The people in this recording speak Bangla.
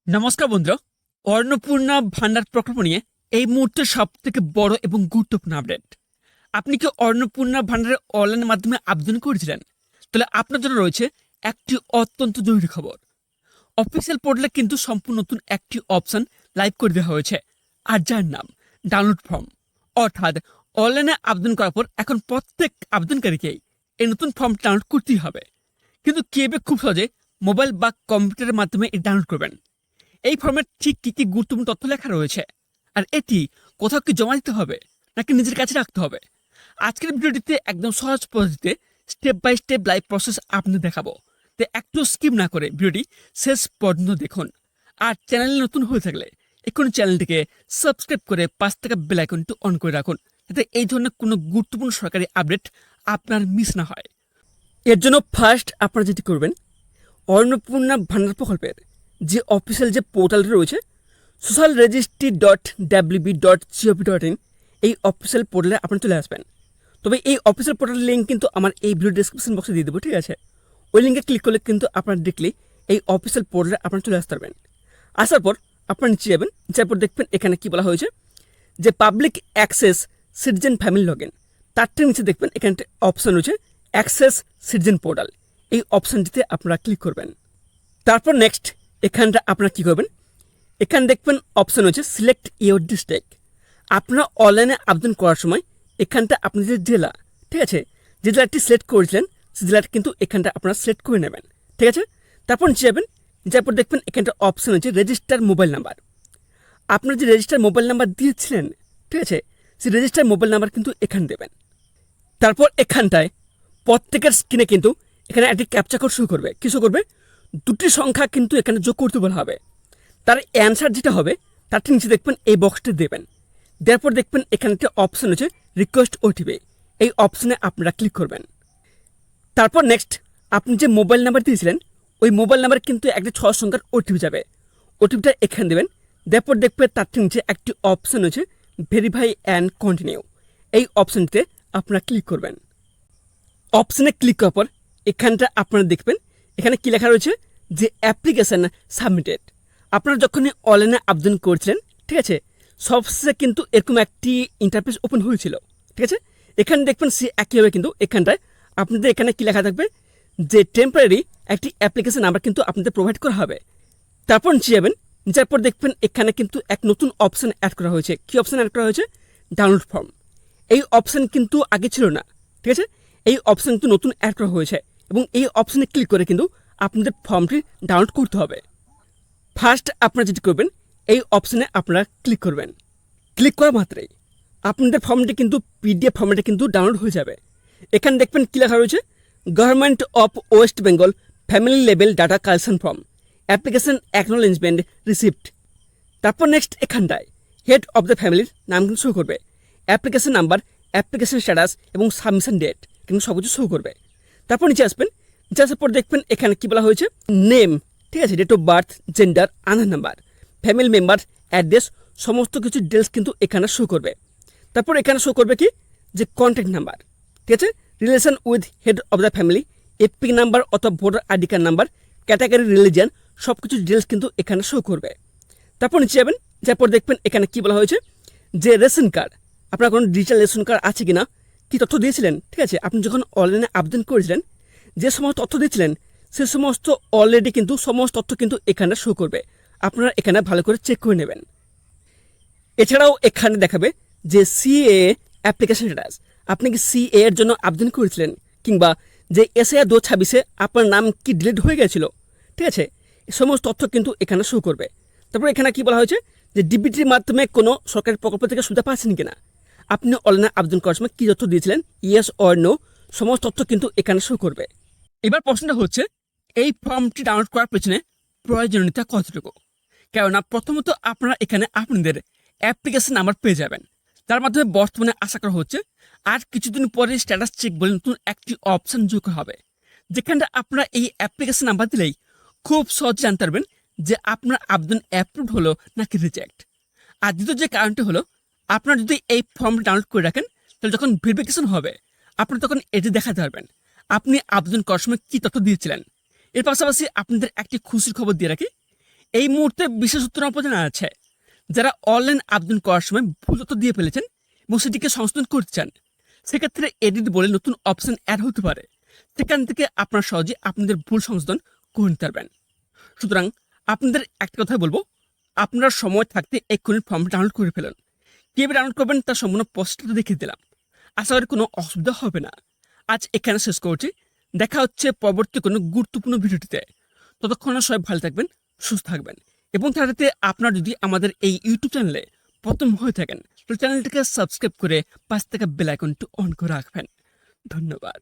নমস্কার বন্ধুরা, অন্নপূর্ণা ভান্ডার প্রকল্প নিয়ে এই মুহূর্তে সব থেকে বড় এবং গুরুত্বপূর্ণ আপডেট। আপনি কি অন্নপূর্ণা ভান্ডারের অনলাইনের মাধ্যমে আবেদন করেছিলেন? তাহলে আপনার জন্য রয়েছে একটি অত্যন্ত জরুরি খবর। অফিসিয়াল পোর্টালে কিন্তু সম্পূর্ণ নতুন একটি অপশন লাইভ করে দেওয়া হয়েছে, আর যার নাম ডাউনলোড ফর্ম। অর্থাৎ অনলাইনে আবেদন করার পর এখন প্রত্যেক আবেদনকারীকেই এই নতুন ফর্ম ডাউনলোড করতেই হবে। কিন্তু কিভাবে খুব সহজে মোবাইল বা কম্পিউটারের মাধ্যমে এটি ডাউনলোড করবেন? এই ফর্মে ঠিক কি কি গুরুত্বপূর্ণ তথ্য লেখা রয়েছে, আর এটি কোথাও কি জমা দিতে হবে নাকি নিজের কাছে রাখতে হবে? আজকের ভিডিওটিতে একদম সহজ পদ্ধতিতে step by step live process আপনাদের দেখাবো। তো একটু স্কিপ না করে ভিডিওটি শেষ পর্যন্ত দেখুন। আর চ্যানেলে নতুন হয়ে থাকলে এখন চ্যানেলটিকে সাবস্ক্রাইব করে পাশ থেকে বেল আইকনটি অন করে রাখুন, যাতে এই ধরনের কোনো গুরুত্বপূর্ণ সরকারি আপডেট আপনার মিস না হয়। এর জন্য ফার্স্ট আপনারা যেটি করবেন, অন্নপূর্ণা ভান্ডার প্রকল্পের যে অফিসিয়াল যে পোর্টালটি রয়েছে socialregistry.wb.gov.in, এই অফিসিয়াল পোর্টালে আপনারা চলে আসবেন। তবে এই অফিসিয়াল পোর্টালের লিঙ্ক কিন্তু আমার এই ভিডিও ডিসক্রিপশন বক্সে দিয়ে দেবো, ঠিক আছে? ওই লিঙ্কে ক্লিক করলে কিন্তু আপনারা দেখলে এই অফিসিয়াল পোর্টালে আপনারা চলে আসতে পারবেন। আসার পর আপনারা নিচে যাবেন, যার পর দেখবেন এখানে কি বলা হয়েছে যে public access citizen family log in. তারটার নিচে দেখবেন এখানে একটা অপশান রয়েছে অ্যাক্সেস সিটিজেন পোর্টাল। এই অপশানটিতে আপনারা ক্লিক করবেন। তারপর নেক্সট এখানটা আপনারা কী করবেন, এখানে দেখবেন অপশান হচ্ছে সিলেক্ট ইউর ডিস্ট্রিক্ট। আপনারা অনলাইনে আবেদন করার সময় এখানটা আপনাদের জেলা, ঠিক আছে, যে জেলাটি সিলেক্ট করেছিলেন সেই জেলাটা কিন্তু এখানটা আপনারা সিলেক্ট করে নেবেন, ঠিক আছে? তারপর নিচে যাবেন, যারপর দেখবেন এখানটা অপশান হচ্ছে রেজিস্টার মোবাইল নাম্বার। আপনার যে রেজিস্টার মোবাইল নাম্বার দিয়েছিলেন, ঠিক আছে, সেই রেজিস্টার মোবাইল নাম্বার কিন্তু এখানে দেবেন। তারপর এখানটায় প্রত্যেকের স্ক্রিনে কিন্তু এখানে একটি ক্যাপচা কোড শো করবে। কি শো করবে? দুটি সংখ্যা কিন্তু এখানে যোগ করতে বলা হবে। তার অ্যান্সার যেটা হবে তার নিচে দেখবেন এই বক্সটি দেবেন। দেওয়ার পর দেখবেন এখানে একটা অপশান হচ্ছে রিকোয়েস্ট ওটিপি। এই অপশানে আপনারা ক্লিক করবেন। তারপর নেক্সট আপনি যে মোবাইল নাম্বার দিয়েছিলেন ওই মোবাইল নাম্বার কিন্তু একটা 6 সংখ্যার ওটিপি যাবে। ওটিপিটা এখানে দেবেন। দেওয়ার পর দেখবেন তার নিচে একটি অপশান হচ্ছে ভেরিফাই অ্যান্ড কন্টিনিউ। এই অপশানটিতে আপনারা ক্লিক করবেন। অপশানে ক্লিক করার পর এখানটা আপনারা দেখবেন এখানে কি লেখা রয়েছে যে অ্যাপ্লিকেশান সাবমিটেড। আপনারা যখনই অনলাইনে আবেদন করছিলেন, ঠিক আছে, সবশেষে কিন্তু এরকম একটি ইন্টারফেস ওপেন হয়েছিল, ঠিক আছে? এখানে দেখবেন সে একইভাবে কিন্তু এখানটায় আপনাদের এখানে কি লেখা থাকবে যে টেম্পোরারি একটি অ্যাপ্লিকেশন নাম্বার কিন্তু আপনাদের প্রোভাইড করা হবে। তারপর নিচে যাবেন, যার পর দেখবেন এখানে কিন্তু এক নতুন অপশান অ্যাড করা হয়েছে। কি অপশান অ্যাড করা হয়েছে? Download form. এই অপশান কিন্তু আগে ছিল না, ঠিক আছে? এই অপশান কিন্তু নতুন অ্যাড করা হয়েছে এবং এই অপশানে ক্লিক করে কিন্তু আপনাদের ফর্মটি ডাউনলোড করতে হবে। ফার্স্ট আপনারা যেটি করবেন এই অপশানে আপনারা ক্লিক করবেন। ক্লিক করা মাত্রই আপনাদের ফর্মটি কিন্তু পিডিএফ ফর্মেটে কিন্তু ডাউনলোড হয়ে যাবে। এখানে দেখবেন কী লেখা রয়েছে government of West Bengal family level data collection form application acknowledgement receipt. তারপর নেক্সট এখানটায় হেড অফ দ্য ফ্যামিলির নাম কিন্তু শো করবে, অ্যাপ্লিকেশন নাম্বার, অ্যাপ্লিকেশন স্ট্যাটাস এবং সাবমিশন ডেট কিন্তু সব কিছু শো করবে। তারপর নিচে আসবেন, নিচে আসার পর দেখবেন এখানে কি বলা হয়েছে নেম, ঠিক আছে, date of birth, gender, Aadhaar number, family member, address, সমস্ত কিছু ডিটেলস কিন্তু এখানে শো করবে। তারপর এখানে শো করবে কি যে কন্ট্যাক্ট নাম্বার, ঠিক আছে, relation with head of the family, EPIC number অথবা voter ID card number, category, religion, সব কিছু ডিটেলস কিন্তু এখানে শো করবে। তারপর নিচে যাবেন, যারপর দেখবেন এখানে কি বলা হয়েছে যে রেশন কার্ড, আপনার কোনো ডিজিটাল রেশন কার্ড আছে কিনা, কি তথ্য দিয়েছিলেন, ঠিক আছে, আপনি যখন অনলাইনে আবেদন করেছিলেন যে সমস্ত তথ্য দিয়েছিলেন সে সমস্ত অলরেডি কিন্তু সমস্ত তথ্য কিন্তু এখানে শো করবে। আপনারা এখানে ভালো করে চেক করে নেবেন। এছাড়াও এখানে দেখাবে যে সিএ অ্যাপ্লিকেশন স্ট্যাটাস, আপনি কি সিএ এর জন্য আবেদন করেছিলেন কিংবা যে এসআইআর 2026-এ আপনার নাম কি ডিলিট হয়ে গেছিল, ঠিক আছে, এই সমস্ত তথ্য কিন্তু এখানে শো করবে। তারপর এখানে কি বলা হয়েছে যে ডিবিটির মাধ্যমে কোনো সরকারি প্রকল্প থেকে সুবিধা পাচ্ছেন কিনা, আপনি অনলাইনে আবেদন করার সময় কী তথ্য দিয়েছিলেন, ইয়েস অর নো, সমস্ত তথ্য কিন্তু এখানে শো করবে। এবার প্রশ্নটা হচ্ছে এই ফর্মটি ডাউনলোড করার পেছনে প্রয়োজনীয়তা কতটুকু? কেননা প্রথমত আপনারা এখানে আপনাদের অ্যাপ্লিকেশন নাম্বার পেয়ে যাবেন, তার মাধ্যমে বর্তমানে আশা করা হচ্ছে আর কিছুদিন পরে স্ট্যাটাস চেক বলে নতুন একটি অপশান যোগ হবে, যেখানটা আপনারা এই অ্যাপ্লিকেশন নাম্বার দিলেই খুব সহজে জানতে পারবেন যে আপনার আবেদন অ্যাপ্রুভ হলো নাকি রিজেক্ট। আর দ্বিতীয় যে কারণটি হলো আপনারা যদি এই ফর্মটি ডাউনলোড করে রাখেন তাহলে যখন ভেরিফিকেশন হবে আপনারা তখন এটি দেখাতে পারবেন আপনি আবেদন করার সময় কী তথ্য দিয়েছিলেন। এর পাশাপাশি আপনাদের একটি খুশির খবর দিয়ে রাখি, এই মুহূর্তে বিশেষ সূত্র জানা আছে, যারা অনলাইন আবেদন করার সময় ভুল তথ্য দিয়ে ফেলেছেন এবং সেটিকে সংশোধন করতে চান, সেক্ষেত্রে এডিট বলে নতুন অপশন অ্যাড হতে পারে। সেখান থেকে আপনারা সহজে আপনাদের ভুল সংশোধন করে নিতে পারবেন। সুতরাং আপনাদের একটা কথা বলবো, আপনারা সময় থাকতে এক্ষুনি ফর্ম ডাউনলোড করে ফেলুন। কীভাবে ডাউনলোড করবেন তার সম্পূর্ণ প্রসেসটা দেখিয়ে দিলাম। আশা করি কোনো অসুবিধা হবে না। আজ এখানে শেষ করছি, দেখা হচ্ছে পরবর্তী কোনো গুরুত্বপূর্ণ ভিডিওটিতে। ততক্ষণে সবাই ভালো থাকবেন, সুস্থ থাকবেন এবং তার সাথে আপনারা যদি আমাদের এই ইউটিউব চ্যানেলে প্রথম হয়ে থাকেন তাহলে চ্যানেলটিকে সাবস্ক্রাইব করে পাশ থেকে বেল আইকনটি অন করে রাখবেন। ধন্যবাদ।